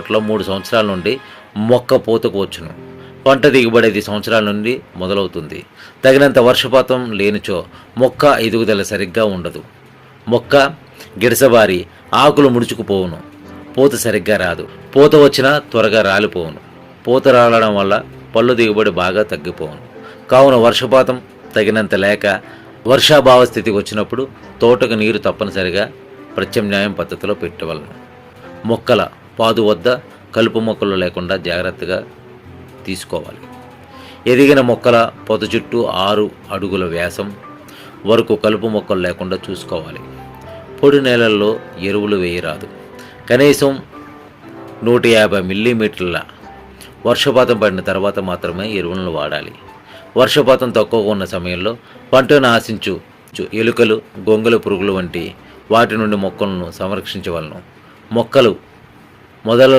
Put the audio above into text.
దున్నప్పట్లో 3 సంవత్సరాల నుండి మొక్క పూతకు వచ్చును. పంట దిగుబడి 5 సంవత్సరాల నుండి మొదలవుతుంది. తగినంత వర్షపాతం లేనిచో మొక్క ఎదుగుదల సరిగ్గా ఉండదు. మొక్క గిడసబారి ఆకులు ముడుచుకుపోవును. పూత సరిగ్గా రాదు. పూత వచ్చినా త్వరగా రాలిపోవును. పూత రాలడం వల్ల పళ్ళు దిగుబడి బాగా తగ్గిపోవును. కావున వర్షపాతం తగినంత లేక వర్షాభావ స్థితికి వచ్చినప్పుడు తోటకు నీరు తప్పనిసరిగా ప్రత్యామ్నాయం పద్ధతిలో పెట్టవలను. మొక్కల పాదు వద్ద కలుపు మొక్కలు లేకుండా జాగ్రత్తగా తీసుకోవాలి. ఎదిగిన మొక్కల పొద చుట్టూ 6 అడుగుల వ్యాసం వరకు కలుపు మొక్కలు లేకుండా చూసుకోవాలి. పొడి నేలల్లో ఎరువులు వేయరాదు. కనీసం 150 మిల్లీమీటర్ల వర్షపాతం పడిన తర్వాత మాత్రమే ఎరువులను వాడాలి. వర్షపాతం తక్కువగా ఉన్న సమయంలో పంటను ఆశించు ఎలుకలు, గొంగళి పురుగులు వంటి వాటి నుండి మొక్కలను సంరక్షించవలను. మొక్కలు మొదలలో